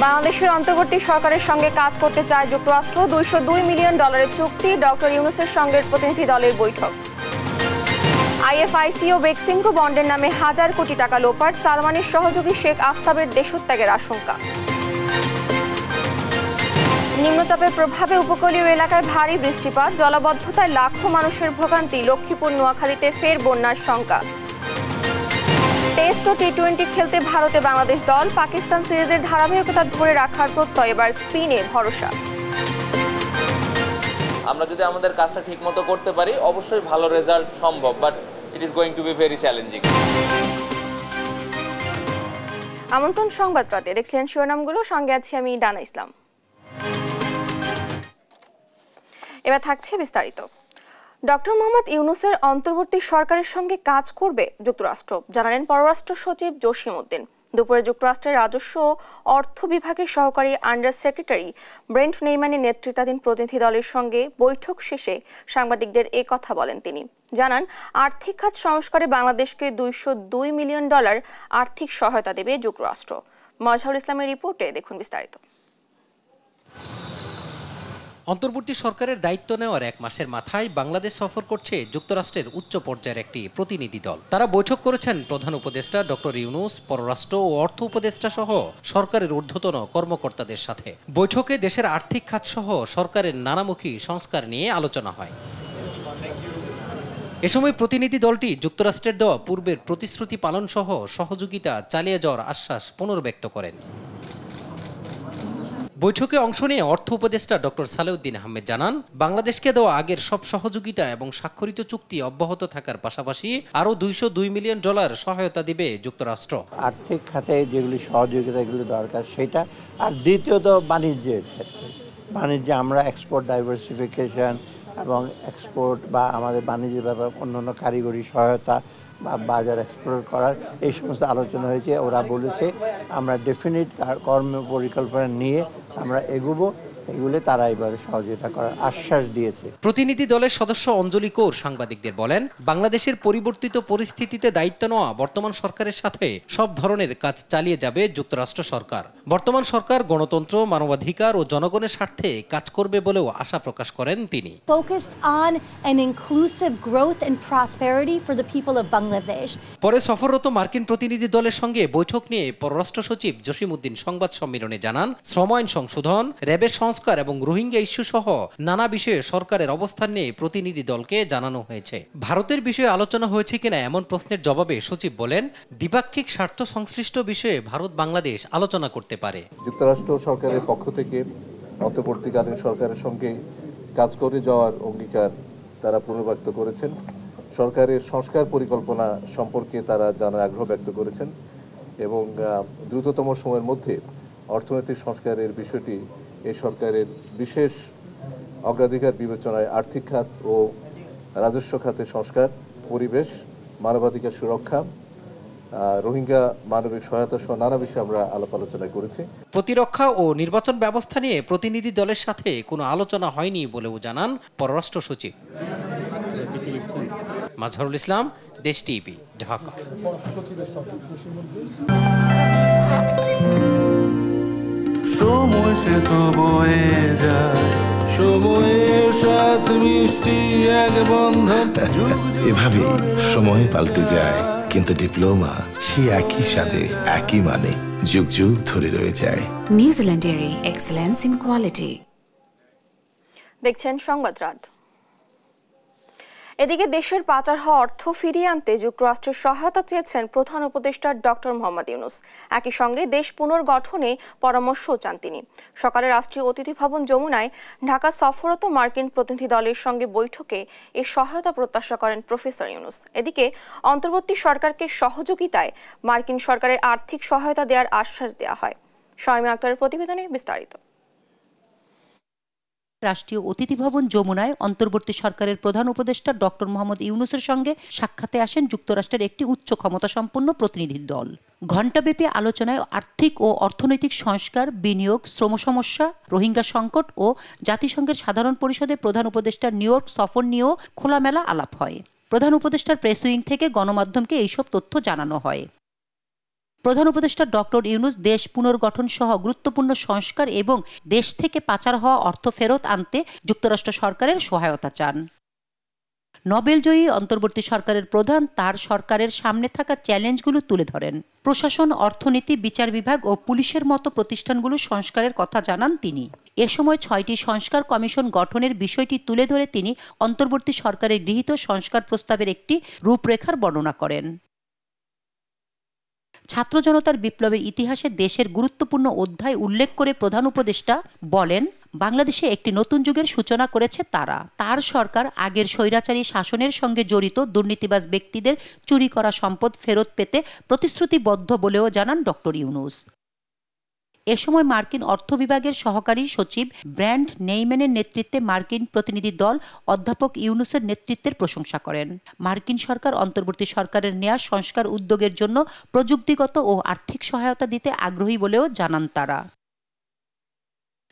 বাংলাদেশের অন্তর্বর্তী সরকারের সঙ্গে কাজ করতে চায় যুক্তরাষ্ট্র। $202 মিলিয়ন চুক্তি। ডক্টর ইউনূসের সঙ্গে প্রতিনিধি দলের বৈঠক। আইএফআইসি ও বেক্সিমকো বন্ডের নামে হাজার কোটি টাকা লোপাট। সালমানের সহযোগী শেখ আফতাবের দেশত্যাগের আশঙ্কা। নিম্নচাপের প্রভাবে উপকূলীয় এলাকায় ভারী বৃষ্টিপাত। জলাবদ্ধতায় লাখো মানুষের ভোগান্তি। লক্ষ্মীপুর নোয়াখালীতে ফের বন্যার শঙ্কা। টেস্ট ও টি-20 খেলতে ভারতে বাংলাদেশ দল। পাকিস্তান সিরিজের ধারাবাহিকতা ধরে রাখার প্রত্যয়। এবার স্পিনে ভরসা। আমরা যদি আমাদের কাজটা ঠিকমতো করতে পারি অবশ্যই ভালো রেজাল্ট সম্ভব, but it is going to be very challenging. আমন্ত্রণ সংবাদ রাতে দেখছিলেন শিরোনামগুলো, সঙ্গে আছি আমি ডানা ইসলাম। এবার থাকছে বিস্তারিত। ডক্টর মোহাম্মদ ইউনূসের অন্তর্বর্তী সরকারের সঙ্গে কাজ করবে যুক্তরাষ্ট্র, জানালেন পররাষ্ট্র সচিব জসিম উদ্দিন। দুপুরে যুক্তরাষ্ট্রের রাজস্ব ও অর্থ বিভাগের সহকারী আন্ডার সেক্রেটারি ব্রেন্ট নেইম্যানের নেতৃত্বাধীন প্রতিনিধি দলের সঙ্গে বৈঠক শেষে সাংবাদিকদের এ কথা বলেন তিনি। জানান, আর্থিক খাত সংস্কারে বাংলাদেশকে $202 মিলিয়ন আর্থিক সহায়তা দেবে যুক্তরাষ্ট্র। মজহারুল ইসলামের রিপোর্টে দেখুন বিস্তারিত। অন্তর্বর্তী সরকারের দায়িত্ব নেওয়ার এক মাসের মাথায় বাংলাদেশ সফর করছে যুক্তরাষ্ট্রের উচ্চ পর্যায়ের একটি প্রতিনিধি দল। তারা বৈঠক করেছেন প্রধান উপদেষ্টা ডক্টর ইউনূস, পররাষ্ট্র ও অর্থ উপদেষ্টা সহ সরকারের ঊর্ধ্বতন কর্মকর্তাদের সাথে। বৈঠকে দেশের আর্থিক খাত সহ সরকারের নানামুখী সংস্কার নিয়ে আলোচনা হয়। এ সময় প্রতিনিধি দলটি যুক্তরাষ্ট্রের দেওয়া পূর্বের প্রতিশ্রুতি পালন সহ সহযোগিতা চালিয়ে যাওয়ার আশ্বাস পুনর্ব্যক্ত করেন। বৈঠকে অংশ নিয়ে অর্থ উপদেষ্টা ডক্টর সালেউদ্দিন আহমেদ জানান, বাংলাদেশকে দেওয়া আগের সব সহযোগিতা এবং স্বাক্ষরিত চুক্তি অব্যাহত থাকার পাশাপাশি আরও $202 মিলিয়ন সহায়তা দিবে যুক্তরাষ্ট্র। আর্থিক খাতে যেগুলি সহযোগিতা এগুলি দরকার সেটা, আর দ্বিতীয়ত বাণিজ্যের ক্ষেত্রে। বাণিজ্যে আমরা এক্সপোর্ট ডাইভার্সিফিকেশন এবং এক্সপোর্ট বা আমাদের বাণিজ্যের ব্যাপারে অন্যান্য কারিগরি সহায়তা বা বাজার এক্সপ্লোর করার এই সমস্ত আলোচনা হয়েছে। ওরা বলেছে আমরা ডেফিনিট কর্ম পরিকল্পনা নিয়ে আমরা এগুবো, এগুলো তারা এবার সহযোগিতা করার আশ্বাস দিয়েছে। প্রতিনিধি দলের সদস্য অঞ্জলি কৌর সাংবাদিকদের বলেন, বাংলাদেশের পরিবর্তিত পরিস্থিতিতে দায়িত্ব নেওয়া বর্তমান সরকারের সাথে সব ধরনের কাজ চালিয়ে যাবে যুক্তরাষ্ট্র সরকার। বর্তমান সরকার গণতন্ত্র, মানবাধিকার ও জনগণের স্বার্থে কাজ করবে বলেও আশা প্রকাশ করেন তিনি। Focused on an inclusive growth and prosperity for the people of Bangladesh. পরে সফররত মার্কিন প্রতিনিধি দলের সঙ্গে বৈঠক নিয়ে পররাষ্ট্র সচিব জসিম উদ্দিন সংবাদ সম্মেলনে জানান, শ্রম আইন সংশোধন, র্যাবের সংস্কার এবং রোহিঙ্গা ইস্যু সহ নানা বিষয়ে সরকারের অবস্থান নিয়ে প্রতিনিধি দলকে জানানো হয়েছে। ভারতের বিষয়ে আলোচনা হয়েছে কিনা এমন প্রশ্নের জবাবে সচিব বলেন, দ্বিপাক্ষিক স্বার্থ সংশ্লিষ্ট বিষয়ে ভারত বাংলাদেশ আলোচনা করতে পারে। যুক্তরাষ্ট্র সরকারের পক্ষ থেকে অন্তর্বর্তীকালীন সরকারের সঙ্গে কাজ করে যাওয়ার অঙ্গীকার তারা পুনর্ব্যক্ত করেছেন। সরকারের সংস্কার পরিকল্পনা সম্পর্কে তারা জানার আগ্রহ ব্যক্ত করেছেন এবং দ্রুততম সময়ের মধ্যে অর্থনৈতিক সংস্কারের বিষয়টি এই সরকারের বিশেষ অগ্রাধিকার বিবেচনায় আর্থিক খাত ও রাজস্ব খাতে সংস্কার, পরিবেশ, মানবাধিকার সুরক্ষা, রোহিঙ্গা মানবিক সহায়তা সহ নানা বিষয়ে আমরা আলাপ আলোচনা করেছি। প্রতিরক্ষা ও নির্বাচন ব্যবস্থা নিয়ে প্রতিনিধি দলের সাথে কোনো আলোচনা হয়নি বলেও জানান পররাষ্ট্র সচিব। মাজহারুল ইসলাম, দেশ টিভি, ঢাকা। সময় সে তো বয়ে যায়, সময়ের সাথে মিষ্টি এক বন্ধন। এভাবে সময় পাল্টে যায়, কিন্তু ডিপ্লোমা সে একই সাথে একই মানে যুগ যুগ ধরে রয়ে যায়। New Zealand dairy, excellence in quality. দেখছেন সংবাদ রাত। এদিকে দেশের পাচার হওয়া অর্থ ফিরিয়ে আনতে যুক্তরাষ্ট্রের সহায়তা চেয়েছেন প্রধান উপদেষ্টা ডক্টর মোহাম্মদ ইউনূস। একই সঙ্গে দেশ পুনর্গঠনে পরামর্শও চান তিনি। সকালে রাষ্ট্রীয় অতিথি ভবন যমুনায় ঢাকা সফররত মার্কিন প্রতিনিধি দলের সঙ্গে বৈঠকে এই সহায়তা প্রত্যাশা করেন প্রফেসর ইউনূস। এদিকে অন্তর্বর্তী সরকারকে সহযোগিতায় মার্কিন সরকারের আর্থিক সহায়তা দেওয়ার আশ্বাস দেওয়া হয়। শাইমা আক্তারের প্রতিবেদনে বিস্তারিত। রাষ্ট্রীয় অতিথি ভবন যমুনায় অন্তর্বর্তী সরকারের প্রধান উপদেষ্টা ডক্টর মোহাম্মদ ইউনূসের সঙ্গে সাক্ষাতে আসেন যুক্তরাষ্ট্রের একটি উচ্চ ক্ষমতা সম্পন্ন প্রতিনিধি দল। ঘণ্টাব্যাপী আলোচনায় আর্থিক ও অর্থনৈতিক সংস্কার, বিনিয়োগ, শ্রম সমস্যা, রোহিঙ্গা সংকট ও জাতিসংঘের সাধারণ পরিষদে প্রধান উপদেষ্টার নিউ ইয়র্ক সফর নিয়েও খোলামেলা আলাপ হয়। প্রধান উপদেষ্টার প্রেস উইং থেকে গণমাধ্যমকে এইসব তথ্য জানানো হয়। প্রধান উপদেষ্টা ডক্টর ইউনূস দেশ পুনর্গঠন সহ গুরুত্বপূর্ণ সংস্কার এবং দেশ থেকে পাচার হওয়া অর্থ ফেরত আনতে যুক্তরাষ্ট্র সরকারের সহায়তা চান। নোবেলজয়ী অন্তর্বর্তী সরকারের প্রধান তার সরকারের সামনে থাকা চ্যালেঞ্জগুলো তুলে ধরেন। প্রশাসন, অর্থনীতি, বিচার বিভাগ ও পুলিশের মতো প্রতিষ্ঠানগুলো সংস্কারের কথা জানান তিনি। এ সময় 6টি সংস্কার কমিশন গঠনের বিষয়টি তুলে ধরে তিনি অন্তর্বর্তী সরকারের গৃহীত সংস্কার প্রস্তাবের একটি রূপরেখার বর্ণনা করেন। ছাত্র জনতার বিপ্লবের ইতিহাসে দেশের গুরুত্বপূর্ণ অধ্যায় উল্লেখ করে প্রধান উপদেষ্টা বলেন, বাংলাদেশে একটি নতুন যুগের সূচনা করেছে তারা। তার সরকার আগের স্বৈরাচারী শাসনের সঙ্গে জড়িত দুর্নীতিবাজ ব্যক্তিদের চুরি করা সম্পদ ফেরত পেতে প্রতিশ্রুতিবদ্ধ বলেও জানান ডক্টর ইউনূস। এ সময় মার্কিন অর্থ বিভাগের সহকারী সচিব ব্র্যান্ড নেইম্যানের নেতৃত্বে মার্কিন প্রতিনিধি দল অধ্যাপক ইউনূসের নেতৃত্বের প্রশংসা করেন। মার্কিন সরকার অন্তর্বর্তী সরকারের নেয়া সংস্কার উদ্যোগের জন্য প্রযুক্তিগত ও আর্থিক সহায়তা দিতে আগ্রহী বলেও জানান তারা।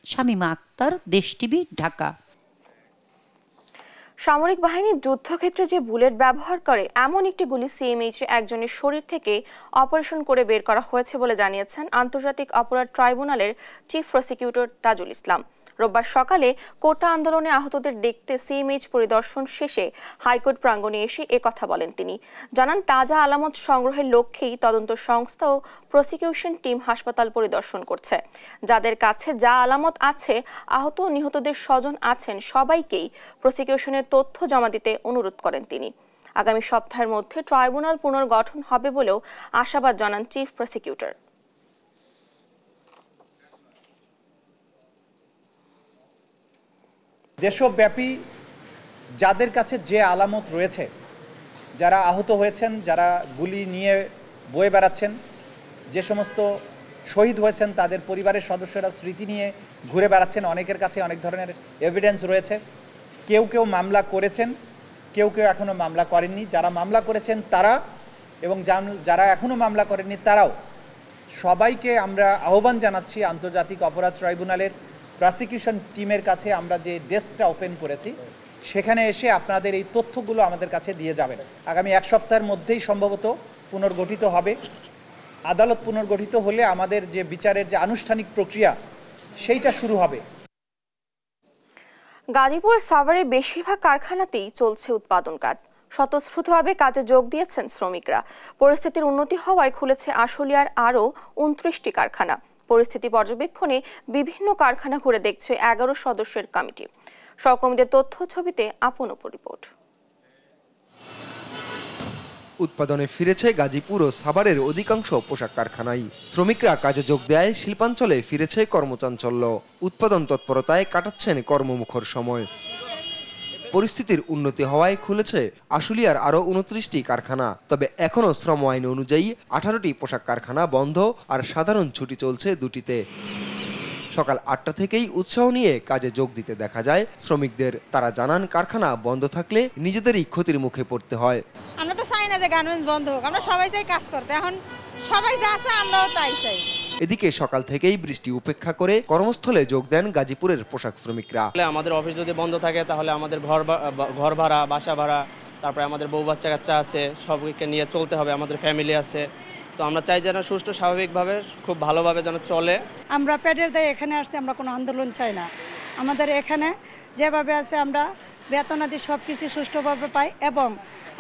শামীমা আক্তার, দেশ টিভি, ঢাকা। সামরিক বাহিনী যুদ্ধক্ষেত্রে যে বুলেট ব্যবহার করে এমন একটি গুলি সিএমএইচ একজনের শরীর থেকে অপারেশন করে বের করা হয়েছে বলে জানিয়েছেন আন্তর্জাতিক অপরাধ ট্রাইব্যুনালের চিফ প্রসিকিউটর তাজুল ইসলাম। রোববার সকালে কোটা আন্দোলনে আহতদের দেখতে সিএমএইচ পরিদর্শন শেষে হাইকোর্ট প্রাঙ্গণে এসে একথা বলেন তিনি। জানান, তাজা আলামত সংগ্রহের লক্ষ্যেই তদন্ত সংস্থা ও প্রসিকিউশন টিম হাসপাতাল পরিদর্শন করছে। যাদের কাছে যা আলামত আছে, আহত ও নিহতদের স্বজন আছেন, সবাইকেই প্রসিকিউশনের তথ্য জমা দিতে অনুরোধ করেন তিনি। আগামী সপ্তাহের মধ্যে ট্রাইব্যুনাল পুনর্গঠন হবে বলেও আশাবাদ জানান চিফ প্রসিকিউটর। দেশব্যাপী যাদের কাছে যে আলামত রয়েছে, যারা আহত হয়েছেন, যারা গুলি নিয়ে বয়ে বেড়াচ্ছেন, যে সমস্ত শহীদ হয়েছেন তাদের পরিবারের সদস্যরা স্মৃতি নিয়ে ঘুরে বেড়াচ্ছেন, অনেকের কাছে অনেক ধরনের এভিডেন্স রয়েছে। কেউ কেউ মামলা করেছেন, কেউ কেউ এখনও মামলা করেননি। যারা মামলা করেছেন তারা এবং যারা এখনও মামলা করেননি তারাও, সবাইকে আমরা আহ্বান জানাচ্ছি আন্তর্জাতিক অপরাধ ট্রাইব্যুনালের প্রসিকিউশন টিমের কাছে আমরা যে ডেস্কটা ওপেন করেছি সেখানে এসে আপনাদের এই তথ্যগুলো আমাদের কাছে দিয়ে যাবেন। আগামী এক সপ্তাহের মধ্যেই সম্ভবত পুনর্গঠিত হবে। আদালত পুনর্গঠিত হলে আমাদের যে বিচারের যে আনুষ্ঠানিক প্রক্রিয়া সেইটা শুরু হবে। গাজীপুর সাভারে বেশিরভাগ কারখানাতেই চলছে উৎপাদন কাজ। স্বতঃস্ফূর্তভাবে কাজে যোগ দিয়েছেন শ্রমিকরা। পরিস্থিতির উন্নতি হওয়ায় খুলেছে আশুলিয়ার আরও 29টি কারখানা। পরিস্থিতি পর্যবেক্ষণে বিভিন্ন কারখানা ঘুরে দেখছে 11 সদস্যের কমিটি। সহকর্মীদের তথ্য ছবিতে আপন রিপোর্ট। উৎপাদনে ফিরেছে গাজীপুর ও সাভারের অধিকাংশ পোশাক কারখানায়। শ্রমিকরা কাজে যোগ দেয়, শিল্পাঞ্চলে ফিরেছে কর্মচাঞ্চল্য। উৎপাদন তৎপরতায় কাটাচ্ছেন কর্মমুখর সময়। পরিস্থিতির উন্নতি হওয়ায় খুলেছে আশুলিয়ার আরও 29টি কারখানা। তবে এখনও শ্রম আইন অনুযায়ী 18টি পোশাক কারখানা বন্ধ আর সাধারণ ছুটি চলছে 2টিতে। সকাল 8টা থেকেই উৎসাহ নিয়ে কাজে যোগ দিতে দেখা যায় শ্রমিকদের। তারা জানান, কারখানা বন্ধ থাকলে নিজেদেরই ক্ষতির মুখে পড়তে হয়। আমরা তো চাই না যে গার্মেন্টস বন্ধ হোক, আমরা সবাই চাই কাজ করতে। এখন সবাই যা আছে আমরাও তাই চাই। এদিকে সকাল থেকেই বৃষ্টি উপেক্ষা করে কর্মস্থলে যোগ দেন গাজীপুরের পোশাক শ্রমিকরা। আমাদের অফিস যদি বন্ধ থাকে তাহলে আমাদের ঘর ভাড়া, বাসা ভাড়া, তারপরে আমাদের বউ বাচ্চা কাচ্চা আছে, সবকে নিয়ে চলতে হবে, আমাদের ফ্যামিলি আছে। তো আমরা চাই যেন সুষ্ঠু স্বাভাবিকভাবে খুব ভালোভাবে যেন চলে। আমরা পেটের দায়ে এখানে আসতে আমরা কোনো আন্দোলন চাই না। আমাদের এখানে যেভাবে আছে আমরা বেতনাদি সব কিছু সুষ্ঠুভাবে পাই এবং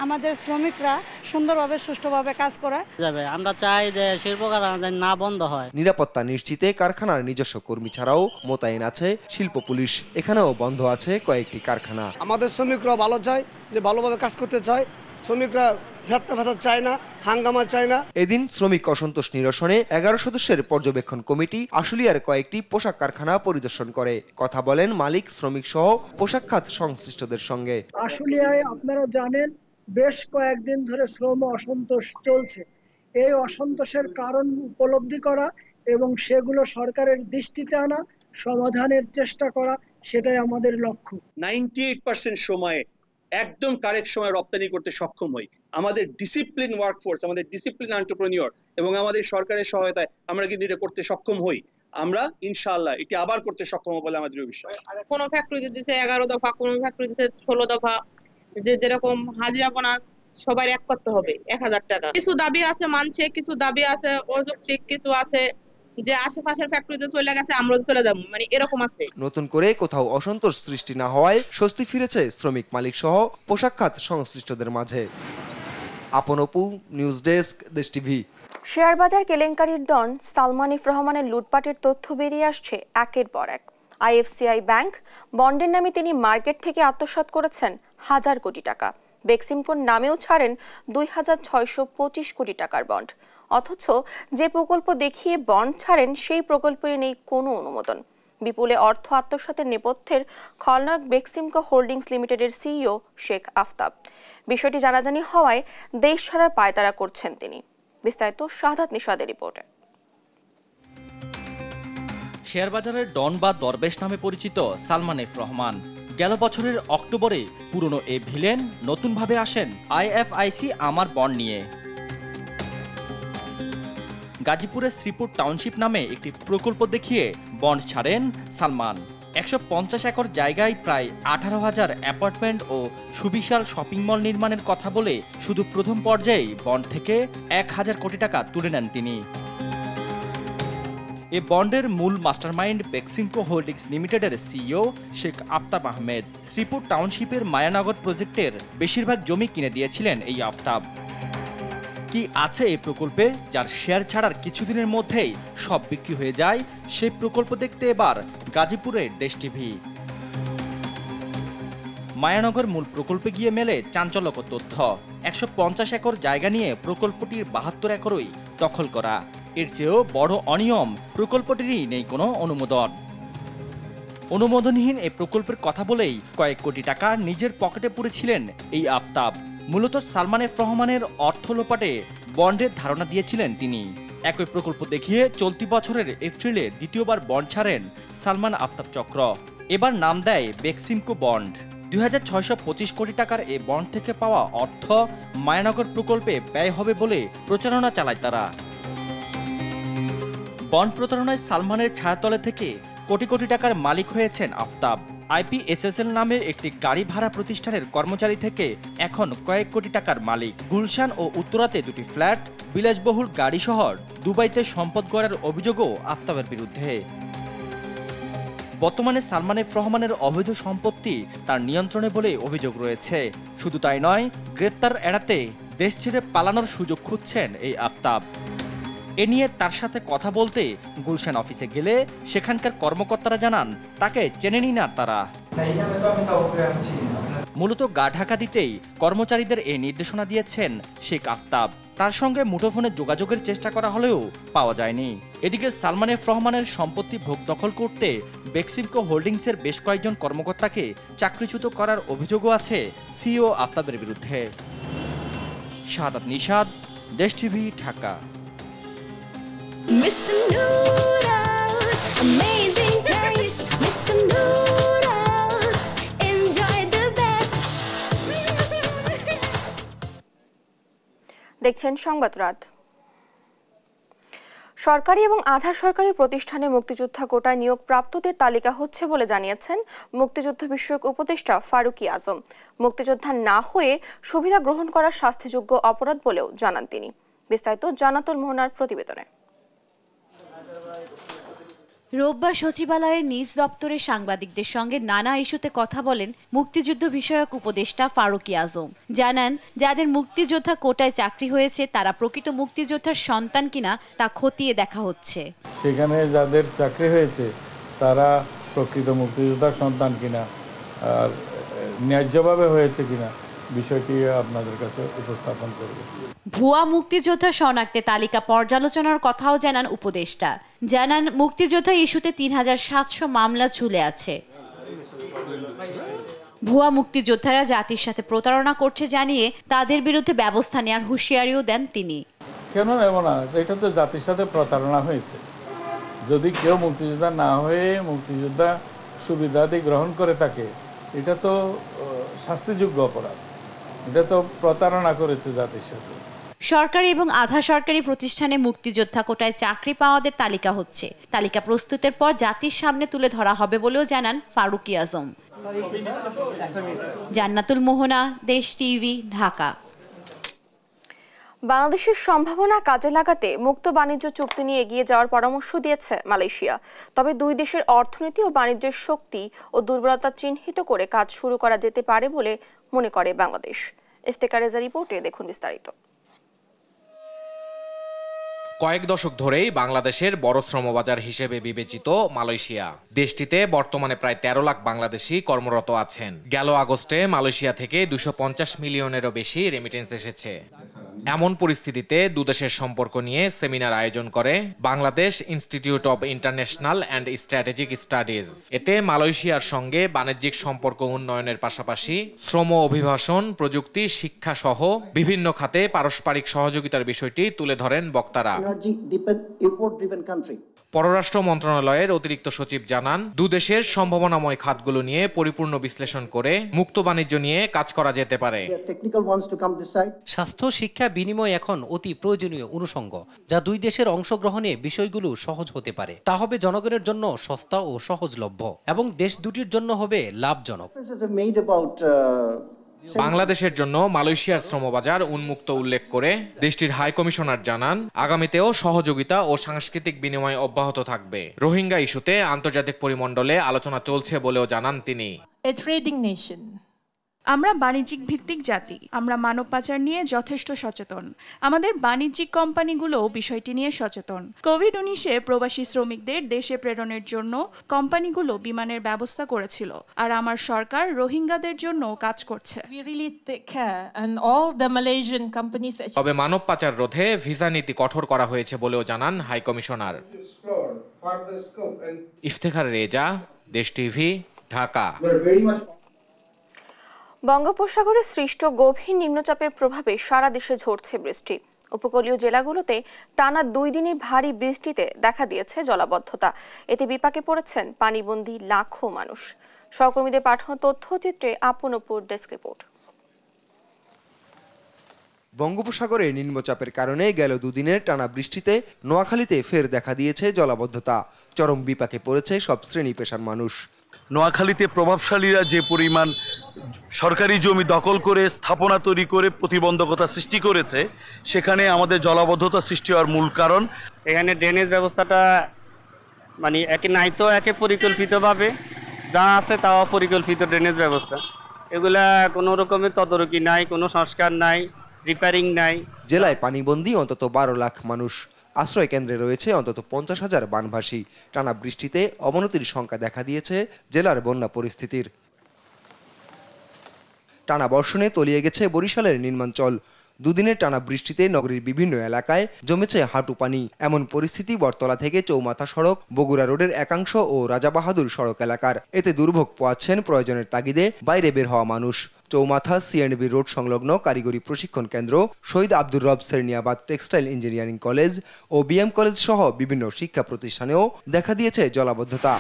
আমাদের শ্রমিকরা সুন্দরভাবে সুষ্ঠুভাবে কাজ করে যাবে। আমরা চাই যে শিল্প কারখানা না বন্ধ হয়। নিরাপত্তা নিশ্চিতে কারখানার নিজস্ব কর্মী ছাড়াও মোতায়েন আছে শিল্প পুলিশ। এখানেও বন্ধ আছে কয়েকটি কারখানা। আমাদের শ্রমিকরা ভালো চায়, যে ভালোভাবে কাজ করতে চায়। শ্রমিকরা ফেরত চায় না, হাঙ্গামা চায় না। এদিন শ্রমিক অসন্তোষ নিরসনে 11 সদস্যের পর্যবেক্ষণ কমিটি আশুলিয়ার কয়েকটি পোশাক কারখানা পরিদর্শন করে। কথা বলেন মালিক, শ্রমিক সহ পোশাক খাত সংশ্লিষ্টদের সঙ্গে। আশুলিয়ায় আপনারা জানেন বেশ কয়েকদিন ধরে শ্রম অসন্তোষ চলছে। এই অসন্তোষের কারণ উপলব্ধি করা এবং সেগুলো সরকারের দৃষ্টিতে আনা, সমাধানের চেষ্টা করা, সেটাই আমাদের লক্ষ্য। 98% সময়ে একদম কারেক্ট সময় রপ্তানি করতে সক্ষম হই। আমাদের ডিসিপ্লিন ওয়ার্কফোর্স, আমাদের ডিসিপ্লিন এন্টারপ্রেনিয়র এবং আমাদের সরকারের সহায়তায় আমরা কিন্তু এটা করতে সক্ষম হই। আমরা ইনশাআল্লাহ এটি আবার করতে সক্ষম হব বলে আমাদের বিশ্বাস। কোন ফ্যাক্টরি দিতে 11 দফা, কোন ফ্যাক্টরি দিতে 16 দফা, যেরকম হাজিরা বোনাস সবাই এক করতে হবে 1000 টাকা। কিছু দাবি আছে মানছে, কিছু দাবি আছে অযৌক্তিক, কিছু আছে যে আশেপাশের ফ্যাক্টরিতে চলে গেছে আমরা চলে যাব, মানে এরকম আছে। নতুন করে কোথাও অসন্তোষ সৃষ্টি না হওয়ায় স্বস্তি ফিরেছে শ্রমিক মালিক সহ পোশাক খাত সংশ্লিষ্টদের মাঝে। আপন অপু, নিউজ ডেস্ক, দেশ টিভি। শেয়ার বাজার কেলেঙ্কারির ডন সালমান এফ রহমানের লুটপাটের তথ্য বেরিয়ে আসছে একের পর এক। আইএফসিআই ব্যাংক বন্ডের নামে তিনি মার্কেট থেকে আত্মসাৎ করেছেন 1000 কোটি টাকা। বেক্সিমকোর নামেও ছাড়েন 2625 কোটি টাকার বন্ড। অথচ যে প্রকল্প দেখিয়ে বন্ড ছাড়েন সেই প্রকল্পের নেই কোনো অনুমোদন। বিপুলে অর্থ আত্মসাতের নেপথ্যের খলনায়ক বেক্সিমকো হোল্ডিংস লিমিটেডের সিইও শেখ আফতাব। বিষয়টি জানাজানি হওয়ায় দেশ ছাড়ার পায়তারা করছেন তিনি। বিস্তারিত শাহাদাত নিশাদের রিপোর্টে। শেয়ার বাজারের ডন বা দরবেশ নামে পরিচিত সালমান এফ রহমান গেল বছরের অক্টোবরে পুরনো এই ভিলেন নতুনভাবে আসেন আইএফআইসি আমার বন্ড নিয়ে। গাজীপুরের শ্রীপুর টাউনশিপ নামে একটি প্রকল্প দেখিয়ে বন্ড ছাড়েন সালমান। 150 একর জায়গায় প্রায় 18,000 অ্যাপার্টমেন্ট ও সুবিশাল শপিং মল নির্মাণের কথা বলে শুধু প্রথম পর্যায়ে বন্ড থেকে 1000 কোটি টাকা তুলে নেন তিনি। এ বন্ডের মূল মাস্টারমাইন্ড বেক্সিমকো হোল্ডিংস লিমিটেডের সিইও শেখ আফতাব আহমেদ। শ্রীপুর টাউনশিপের মায়ানগর প্রজেক্টের বেশিরভাগ জমি কিনে দিয়েছিলেন এই আফতাব। কি আছে এই প্রকল্পে যার শেয়ার ছাড়ার কিছুদিনের মধ্যেই সব বিক্রি হয়ে যায়, সেই প্রকল্প দেখতে এবার গাজীপুরের দেশ টিভি। মায়ানগর মূল প্রকল্পে গিয়ে মেলে চাঞ্চল্যকর তথ্য। 150 একর জায়গা নিয়ে প্রকল্পটির 72 একরই দখল করা। এর চেয়েও বড় অনিয়ম, প্রকল্পটিরই নেই কোনো অনুমোদন। অনুমোদনহীন এই প্রকল্পের কথা বলেই কয়েক কোটি টাকা নিজের পকেটে পুরেছিলেন এই আফতাব। মূলত সালমান এফ রহমানের অর্থ লোপাটে বন্ডের ধারণা দিয়েছিলেন তিনি। একই প্রকল্প দেখিয়ে চলতি বছরের এপ্রিলে দ্বিতীয়বার বন্ড ছাড়েন সালমান আফতাব চক্র। এবার নাম দেয় বেক্সিমকো বন্ড। 2625 কোটি টাকার এই বন্ড থেকে পাওয়া অর্থ মায়ানগর প্রকল্পে ব্যয় হবে বলে প্রচারণা চালায় তারা। বন্ড প্রতারণায় সালমানের ছায়াতলে থেকে কোটি কোটি টাকার মালিক হয়েছেন আফতাব। আইপিএসএসএল নামের একটি গাড়ি ভাড়া প্রতিষ্ঠানের কর্মচারী থেকে এখন কয়েক কোটি টাকার মালিক। গুলশান ও উত্তরাতে দুটি ফ্ল্যাট, বিলাসবহুল গাড়ি শহর, দুবাইতে সম্পদ গড়ার অভিযোগও আফতাবের বিরুদ্ধে। বর্তমানে সালমান এফ রহমানের অবৈধ সম্পত্তি তার নিয়ন্ত্রণে বলে অভিযোগ রয়েছে। শুধু তাই নয়, গ্রেপ্তার এড়াতে দেশ ছেড়ে পালানোর সুযোগ খুঁজছেন এই আফতাব। এ নিয়ে তার সাথে কথা বলতে গুলশান অফিসে গেলে সেখানকার কর্মকর্তারা জানান তাকে চেনেনি না তারা। মূলত গা ঢাকা দিতেই কর্মচারীদের এই নির্দেশনা দিয়েছেন শেখ আফতাব। তার সঙ্গে মুঠোফোনে যোগাযোগের চেষ্টা করা হলেও পাওয়া যায়নি। এদিকে সালমান এফ রহমানের সম্পত্তি ভোগ দখল করতে বেক্সিমকো হোল্ডিংসের বেশ কয়েকজন কর্মকর্তাকে চাকরিচ্যুত করার অভিযোগও আছে সিইও আফতাবের বিরুদ্ধে। শাহাদাত নিশাদ, দেশ TV, Dhaka. Mr. Noodles, amazing taste. Mr. Noodles, enjoy the best. দেখছেন সংবাদ রাত। সরকারি এবং আধা সরকারি প্রতিষ্ঠানে মুক্তিযোদ্ধা কোটায় নিয়োগ প্রাপ্তদের তালিকা হচ্ছে বলে জানিয়েছেন মুক্তিযুদ্ধ বিষয়ক উপদেষ্টা ফারুকী আজম। মুক্তিযোদ্ধা না হয়ে সুবিধা গ্রহণ করা শাস্তিযোগ্য অপরাধ বলেও জানান তিনি। বিস্তারিত জান্নাতুল মোহনার প্রতিবেদনে। রোববার সচিবালয়ের নিজ দপ্তরে সাংবাদিকদের সঙ্গে নানা ইস্যুতে কথা বলেন মুক্তিযুদ্ধ বিষয়ক উপদেষ্টা ফারুকী আজম। জানান, যাদের মুক্তিযোদ্ধা কোটায় চাকরি হয়েছে তারা প্রকৃত মুক্তিযোদ্ধার সন্তান কিনা তা খতিয়ে দেখা হচ্ছে। সেখানে যাদের চাকরি হয়েছে তারা প্রকৃত মুক্তিযোদ্ধার সন্তান কিনা আর ন্যায্যভাবে হয়েছে কিনা বিষয়টি আপনাদের কাছে উপস্থাপন করব। ভুয়া মুক্তিযোদ্ধা শনাক্তে তালিকা পর্যালোচনার কথাও জানান উপদেষ্টা। জানান, মুক্তিযোদ্ধা ইস্যুতে 3700 মামলা ঝুলে আছে। ভুয়া মুক্তিযোদ্ধারা জাতির সাথে প্রতারণা করছে জানিয়ে তাদের বিরুদ্ধে ব্যবস্থা নেওয়ার হুঁশিয়ারিও দেন তিনি। কেন নেব না, এটা তো জাতির সাথে প্রতারণা হয়েছে। যদি কেউ মুক্তিযোদ্ধা না হয়ে মুক্তিযোদ্ধা সুবিধাদি গ্রহণ করে থাকে, এটা তো শাস্তিযোগ্য অপরাধ, এটা তো প্রতারণা করেছে জাতির সাথে। সরকারি এবং আধা সরকারি প্রতিষ্ঠানে মুক্তিযোদ্ধা কোটায় চাকরি পাওয়াদের তালিকা হচ্ছে। তালিকা প্রস্তুতের পর জাতির সামনে তুলে ধরা হবে বলেও জানান ফারুকী আজম। জান্নাতুল মোহনা, দেশ টিভি, ঢাকা। বাংলাদেশের সম্ভাবনা কাজে লাগাতে মুক্ত বাণিজ্য চুক্তি নিয়ে এগিয়ে যাওয়ার পরামর্শ দিয়েছে মালয়েশিয়া। তবে দুই দেশের অর্থনীতি ও বাণিজ্যের শক্তি ও দুর্বলতা চিহ্নিত করে কাজ শুরু করা যেতে পারে বলে মনে করে বাংলাদেশ। ইফতেখার রেজা রিপোর্টে দেখুন বিস্তারিত। কয়েক দশক ধরেই বাংলাদেশের বড় শ্রমবাজার হিসেবে বিবেচিত মালয়েশিয়া। দেশটিতে বর্তমানে প্রায় 13 লাখ বাংলাদেশি কর্মরত আছেন। গেল আগস্টে মালয়েশিয়া থেকে 250 মিলিয়নেরও বেশি রেমিটেন্স এসেছে। এমন পরিস্থিতিতে দুদেশের সম্পর্ক নিয়ে সেমিনার আয়োজন করে Bangladesh institute of international and strategic studies. এতে মালয়েশিয়ার সঙ্গে বাণিজ্যিক সম্পর্ক উন্নয়নের পাশাপাশি শ্রম অভিবাসন, প্রযুক্তি, শিক্ষা সহ বিভিন্ন খাতে পারস্পরিক সহযোগিতার বিষয়টি তুলে ধরেন বক্তারা। পররাষ্ট্র মন্ত্রণালয়ের অতিরিক্ত সচিব জানান, দুদেশের সম্ভাবনাময় খাতগুলো নিয়ে পরিপূর্ণ বিশ্লেষণ করে মুক্ত বাণিজ্য নিয়ে কাজ করা যেতে পারে। স্বাস্থ্য শিক্ষা বিনিময় এখন অতি প্রয়োজনীয় অনুষঙ্গ, যা দুই দেশের অংশগ্রহণে বিষয়গুলো সহজ হতে পারে। তা হবে জনগণের জন্য সস্তা ও সহজলভ্য এবং দেশ দুটির জন্য হবে লাভজনক। বাংলাদেশের জন্য মালয়েশিয়ার শ্রমবাজার উন্মুক্ত উল্লেখ করে দেশটির হাই কমিশনার জানান, আগামীতেও সহযোগিতা ও সাংস্কৃতিক বিনিময় অব্যাহত থাকবে। রোহিঙ্গা ইস্যুতে আন্তর্জাতিক পরিমণ্ডলে আলোচনা চলছে বলেও জানান তিনি। আমরা বাণিজ্যিক ভিত্তিক জাতি, আমরা মানব পাচার নিয়ে যথেষ্ট সচেতন। আমাদের বাণিজ্যিক কোম্পানিগুলো বিষয়টি নিয়ে সচেতন। কোভিড-19-এ প্রবাসী শ্রমিকদের দেশে প্রেরণের জন্য কোম্পানিগুলো বিমানের ব্যবস্থা করেছিল, আর আমার সরকার রোহিঙ্গাদের জন্য কাজ করছে। তবে মানব পাচার রোধে ভিসা নীতি কঠোর করা হয়েছে বলেও জানান হাই কমিশনার। ইফতেখার রেজা, দেশ টিভি, ঢাকা। বঙ্গোপসাগরে সৃষ্ট গভীর নিম্নচাপের প্রভাবে সারা দেশে ঝরছে বৃষ্টি। উপকূলীয় জেলাগুলোতে টানা 2 দিনের ভারী বৃষ্টিতে দেখা দিয়েছে জলাবদ্ধতা। এতে বিপাকে পড়েছেন পানিবন্দী লাখো মানুষ। সহকর্মীদের পাঠানো তথ্যচিত্রে আপনপুর ডেস্ক রিপোর্ট। বঙ্গোপসাগরে নিম্নচাপের কারণে গেল 2 দিনের টানা বৃষ্টিতে নোয়াখালীতে ফের দেখা দিয়েছে জলাবদ্ধতা। চরম বিপাকে পড়েছে সব শ্রেণী পেশার মানুষ। নোয়াখালীতে প্রভাবশালীরা যে পরিমাণ সরকারি জমি দখল করে স্থাপনা তৈরি করে প্রতিবন্ধকতা সৃষ্টি করেছে, সেখানে আমাদের জলাবদ্ধতা সৃষ্টি হওয়ার মূল কারণ। এখানে ড্রেনেজ ব্যবস্থাটা একে নাই তো একে পরিকল্পিতভাবে যা আছে তাও পরিকল্পিত ড্রেনেজ ব্যবস্থা, এগুলা কোনো রকমের তদারকি নাই, কোনো সংস্কার নাই, রিপেয়ারিং নাই। জেলায় পানিবন্দী অন্তত 12 লাখ মানুষ। আশ্রয় কেন্দ্রে রয়েছে অন্তত 50,000 বানভাসী। টানা বৃষ্টিতে অবনতির সংখ্যা দেখা দিয়েছে জেলার বন্যা পরিস্থিতির। টানা বর্ষণে তলিয়ে গেছে বরিশালের নির্মাঞ্চল। 2 দিনের টানা বৃষ্টিতে নগরীর বিভিন্ন এলাকায় জমেছে হাঁটু পানি। এমন পরিস্থিতি বটতলা থেকে চৌমাথা সড়ক, বগুড়া রোডের একাংশ ও রাজাবাহাদুর সড়ক এলাকার। এতে দুর্ভোগ পোয়াচ্ছেন প্রয়োজনের তাগিদে বাইরে বের হওয়া মানুষ। চৌমাথা সিএনবি রোড সংলগ্ন কারিগরি প্রশিক্ষণ কেন্দ্র, শহীদ আব্দুর রব সেরনিয়াবাদ টেক্সটাইল ইঞ্জিনিয়ারিং কলেজ ও বিএম কলেজ সহ বিভিন্ন শিক্ষা প্রতিষ্ঠানেও দেখা দিয়েছে জলাবদ্ধতা।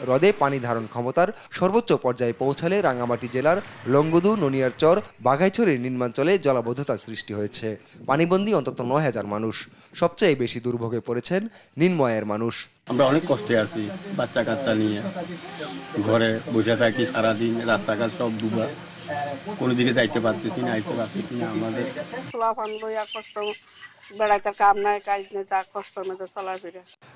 হ্রদে পানি ধারণ ক্ষমতার সর্বোচ্চ পর্যায়ে পৌঁছালে রাঙ্গামাটি জেলার লংগদু, ননিয়ারচর, বাঘাইছড়ির নিম্নাঞ্চলে জলাবদ্ধতা সৃষ্টি হয়েছে। পানিবন্দী অন্তত 9,000 মানুষ। সবচেয়ে বেশি দুর্ভোগে পড়েছেন নিম্নআয়ের মানুষ। আমরা অনেক কষ্টে আছি, বাচ্চা কাচ্চা নিয়ে ঘরে বসে থাকি সারাদিন, রাস্তাঘাট সব ডুবা, কোনো দিকে যাইতে পারতেছি না, আইতে পারতেছি না। আমাদের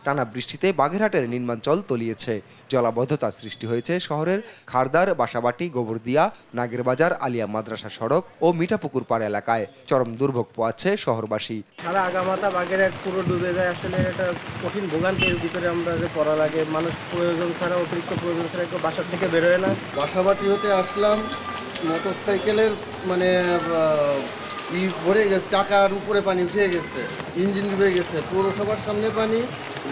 টানা বৃষ্টিতে বাগেরহাটের নিম্নাঞ্চল তলিয়েছে। জলাবদ্ধতা সৃষ্টি হয়েছে শহরের খারদার, বাসাবাটি, গোবরদিয়া, নাগেরবাজার, আলিয়া মাদ্রাসা সড়ক ও মিঠাপুকুর পাড় এলাকায়। চরম দুর্ভোগ পোয়াচ্ছে শহরবাসী। সারা আগামাথা বাগেরহাট পুরো ডুবে যায়। আসলে এটা কঠিন ভোগান্তির ভিতরে আমরা যে পড়া লাগে। মানুষ প্রয়োজন ছাড়া, অতিরিক্ত প্রয়োজন ছাড়া কেউ বাসা থেকে বেরোয় না। বাসাবাটি হতে আসলাম, মোটরসাইকেলের ভরে গেছে, চাকার উপরে পানি উঠে গেছে, ইঞ্জিন ডুবে গেছে, পৌরসভার সামনে পানি,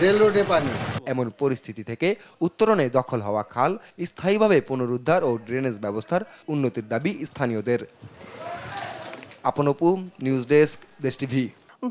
রেল রোডে পানি। এমন পরিস্থিতি থেকে উত্তরণে দখল হওয়া খাল স্থায়ীভাবে পুনরুদ্ধার ও ড্রেনেজ ব্যবস্থার উন্নতির দাবি স্থানীয়দের। আপনপু, নিউজ ডেস্ক, দেশ টিভি।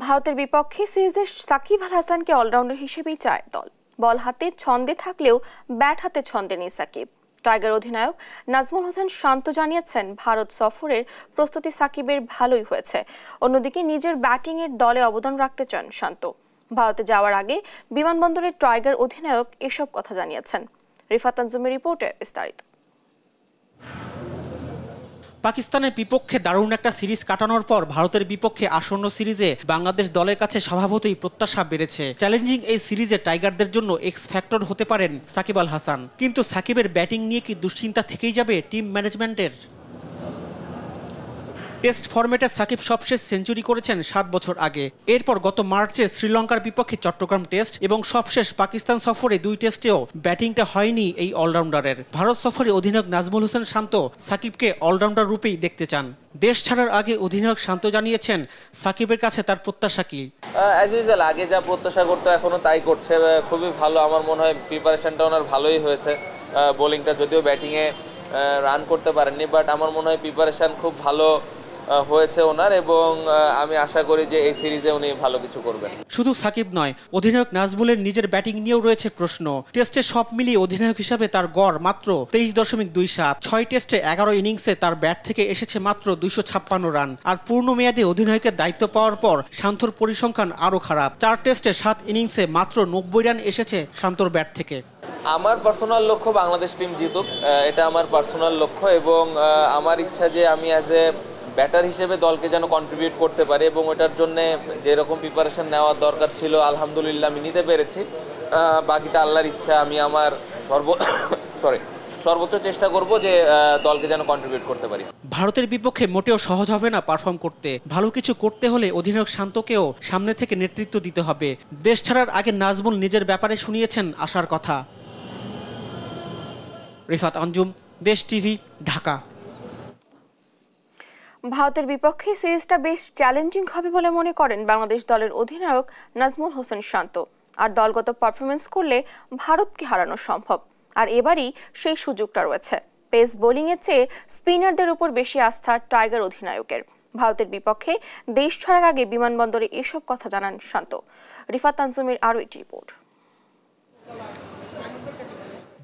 ভারতের বিপক্ষে সিরিজে সাকিব আল হাসানকে অলরাউন্ডার হিসেবেই চায় দল। বল হাতে ছন্দে থাকলেও ব্যাট হাতে ছন্দে নেই সাকিব। টাইগার অধিনায়ক নাজমুল হোসেন শান্ত জানিয়েছেন, ভারত সফরের প্রস্তুতি সাকিবের ভালোই হয়েছে। অন্যদিকে নিজের ব্যাটিংয়ের দলে অবদান রাখতে চান শান্ত। ভারতে যাওয়ার আগে বিমানবন্দরে টাইগার অধিনায়ক এসব কথা জানিয়েছেন। রিফাত আঞ্জুমের রিপোর্টে বিস্তারিত। পাকিস্তানের বিপক্ষে দারুণ একটা সিরিজ কাটানোর পর ভারতের বিপক্ষে আসন্ন সিরিজে বাংলাদেশ দলের কাছে স্বভাবতই প্রত্যাশা বেড়েছে। চ্যালেঞ্জিং এই সিরিজে টাইগারদের জন্য এক্স ফ্যাক্টর হতে পারেন সাকিব আল হাসান। কিন্তু সাকিবের ব্যাটিং নিয়ে কি দুশ্চিন্তা থেকেই যাবে টিম ম্যানেজমেন্টের? টেস্ট ফরম্যাটে সাকিব সবশেষ সেঞ্চুরি করেছেন 7 বছর আগে। এরপর গত মার্চে শ্রীলঙ্কার বিপক্ষে চট্টগ্রাম টেস্ট এবং সবশেষ পাকিস্তান সফরে 2 টেস্টেও ব্যাটিংটা হয়নি এই অলরাউন্ডারের। ভারত সফরে অধিনায়ক নাজমুল হোসেন শান্ত সাকিবকে অলরাউন্ডার রূপেই দেখতে চান। দেশ ছাড়ার আগে অধিনায়ক শান্ত জানিয়েছেন সাকিবের কাছে তার প্রত্যাশা কি। অ্যাজ ইউজুয়াল আগে যা প্রত্যাশা করতো এখনো তাই করছে, খুবই ভালো। আমার মনে হয় প্রিপারেশনটা ওনার ভালোই হয়েছে। বোলিংটা যদিও ব্যাটিংয়ে রান করতে পারেননি, বাট আমার মনে হয় প্রিপারেশন খুব ভালো হয়েছে ওনার, এবং আমি আশা করি যে এই সিরিজে উনি ভালো কিছু করবেন। শুধু সাকিব নয়, অধিনায়ক নাজমুলের নিজের ব্যাটিং নিয়েও রয়েছে প্রশ্ন। টেস্টে সব মিলিয়ে অধিনায়ক হিসাবে তার গড় মাত্র 23.27। 6 টেস্টে 11 ইনিংসে তার ব্যাট থেকে এসেছে মাত্র 256 রান। আর পূর্ণ মেয়াদে অধিনায়কের দায়িত্ব পাওয়ার পর শান্তর পরিসংখ্যান আরও খারাপ। 4 টেস্টে 7 ইনিংসে মাত্র 90 রান এসেছে শান্তর ব্যাট থেকে। আমার পার্সোনাল লক্ষ্য বাংলাদেশ টিম জিতুক, এটা আমার পার্সোনাল লক্ষ্য, এবং আমার ইচ্ছা যে আমি অ্যাজ এ ব্যাটার হিসেবে দলকে যেন কন্ট্রিবিউট করতে পারে, এবং ওটার জন্য যেরকম প্রিপারেশন নেওয়ার দরকার ছিল আলহামদুলিল্লাহ আমি নিতে পেরেছি। বাকিটা আল্লাহর ইচ্ছা। আমি আমার সর্বোচ্চ চেষ্টা করব যে দলকে যেন কন্ট্রিবিউট করতে পারি। ভারতের বিপক্ষে মোটেও সহজ হবে না পারফর্ম করতে। ভালো কিছু করতে হলে অধিনায়ক শান্তকেও সামনে থেকে নেতৃত্ব দিতে হবে। দেশ ছাড়ার আগে নাজমুল নিজের ব্যাপারে শুনিয়েছেন আশার কথা। রিফাত আঞ্জুম, দেশ টিভি, ঢাকা। ভারতের বিপক্ষে সিরিজটা বেশ চ্যালেঞ্জিং হবে বলে মনে করেন বাংলাদেশ দলের অধিনায়ক নাজমুল হোসেন শান্ত। আর দলগত পারফরমেন্স করলে ভারতকে হারানো সম্ভব, আর এবারই সেই সুযোগটা রয়েছে। পেস বোলিংয়ের চেয়ে স্পিনারদের উপর বেশি আস্থা টাইগার অধিনায়কের। ভারতের বিপক্ষে দেশ ছাড়ার আগে বিমানবন্দরে এসব কথা জানান শান্ত। রিফাত আনজুমের আরও একটি রিপোর্ট।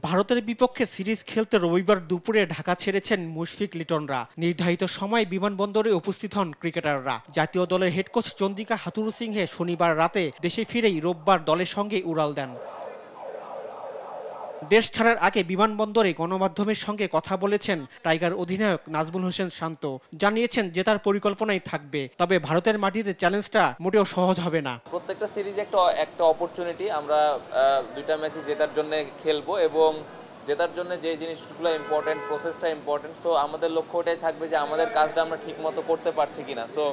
ভারতের বিপক্ষে সিরিজ খেলতে রবিবার দুপুরে ঢাকা ছেড়েছেন মুশফিক লিটনরা। নির্ধারিত সময় বিমানবন্দরে উপস্থিত হন ক্রিকেটাররা। জাতীয় দলের হেড কোচ চন্দিকা হাথুরুসিংহে শনিবার রাতে দেশে ফিরেই রোববার দলের সঙ্গে উড়াল দেন। দেশ ছাড়ার আগে বিমানবন্দরে গণমাধ্যমের সঙ্গে কথা বলেছেন টাইগার অধিনায়ক নাজমুল হোসেন শান্ত। জানিয়েছেন জেতার পরিকল্পনাই থাকবে, তবে ভারতের মাটিতে চ্যালেঞ্জটা মোটেও সহজ হবে না। প্রত্যেকটা সিরিজে একটা অপরচুনিটি। আমরা 2টা ম্যাচে জেতার জন্য খেলবো, এবং জেতার জন্য যে জিনিসগুলো ইম্পর্টেন্ট, প্রসেসটা ইম্পর্টেন্ট। সো আমাদের লক্ষ্য ওটাই থাকবে যে আমাদের কাজটা আমরা ঠিকমতো করতে পারছি কিনা। সো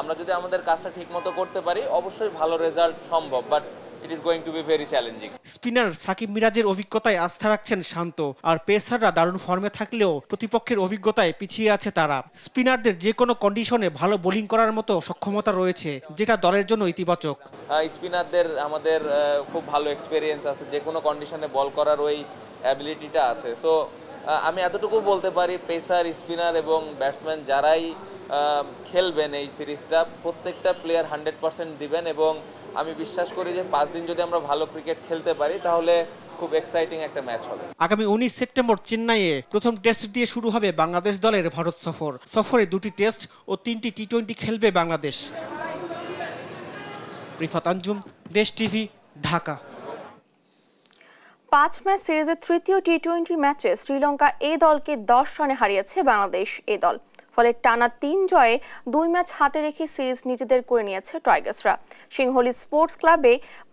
আমরা যদি আমাদের কাজটা ঠিকমতো করতে পারি অবশ্যই ভালো রেজাল্ট সম্ভব, but it is going to be very challenging. Spinner Shakib মিরাজের অভিজ্ঞতায় আস্থা রাখছেন শান্ত। আর পেসাররা দারুণ ফর্মে থাকলেও প্রতিপক্ষের অভিজ্ঞতায় পিছিয়ে আছে তারা। স্পিনারদের যে কোনো কন্ডিশনে ভালো বোলিং করার মতো সক্ষমতা রয়েছে, যেটা দলের জন্য ইতিবাচক। স্পিনারদের আমাদের খুব ভালো এক্সপেরিয়েন্স আছে, যে কোনো কন্ডিশনে বল করার ওই অ্যাবিলিটিটা আছে। সো আমি এতটুকু বলতে পারি, পেসার, স্পিনার এবং ব্যাটসম্যান যারাই খেলবেন এই সিরিজটা, প্রত্যেকটা প্লেয়ার 100% দিবেন, এবং আমি বিশ্বাস করি যে 5 দিন যদি আমরা ভালো ক্রিকেট খেলতে পারি তাহলে খুব এক্সাইটিং একটা ম্যাচ হবে। আগামী 19 সেপ্টেম্বর চেন্নাইয়ে প্রথম টেস্ট দিয়ে শুরু হবে বাংলাদেশ দলের ভারত সফর। সফরে 2টি টেস্ট ও 3টি টি-20 খেলবে বাংলাদেশ। রিফাত আঞ্জুম, দেশ টিভি, ঢাকা। 5 ম্যাচ সিরিজের তৃতীয় টি-20 ম্যাচে শ্রীলঙ্কা এ দলকে 10 রানে হারিয়েছে বাংলাদেশ এ দল। ফলে টানা 3 জয়ে 2 ম্যাচ হাতে রেখে সিরিজ নিজেদের করে নিয়েছে টাইগার্সরা। সিংহলী স্পোর্টস ক্লাবে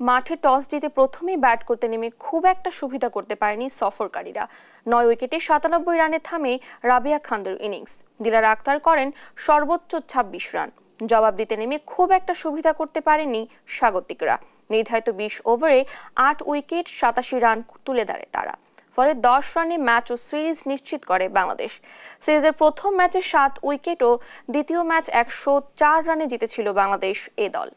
মাঠে টস জিতে প্রথমেই ব্যাট করতে নেমে খুব একটা সুবিধা করতে পারেনি সফরকারীরা। 9 উইকেটে 97 রানে থামে রাবিয়া খানদের ইনিংস। দিলারা আক্তার করেন সর্বোচ্চ 26 রান। জবাব দিতে নেমে খুব একটা সুবিধা করতে পারেনি স্বাগতিকরা। নির্ধারিত 20 ওভারে 8 উইকেট 87 রান তুলে দেয় তারা। ফলে 10 রানে ম্যাচ ও সিরিজ নিশ্চিত করে বাংলাদেশ। সিরিজের প্রথম ম্যাচে 7 উইকেট ও দ্বিতীয় ম্যাচ 104 রানে জিতেছিল বাংলাদেশ এ দল।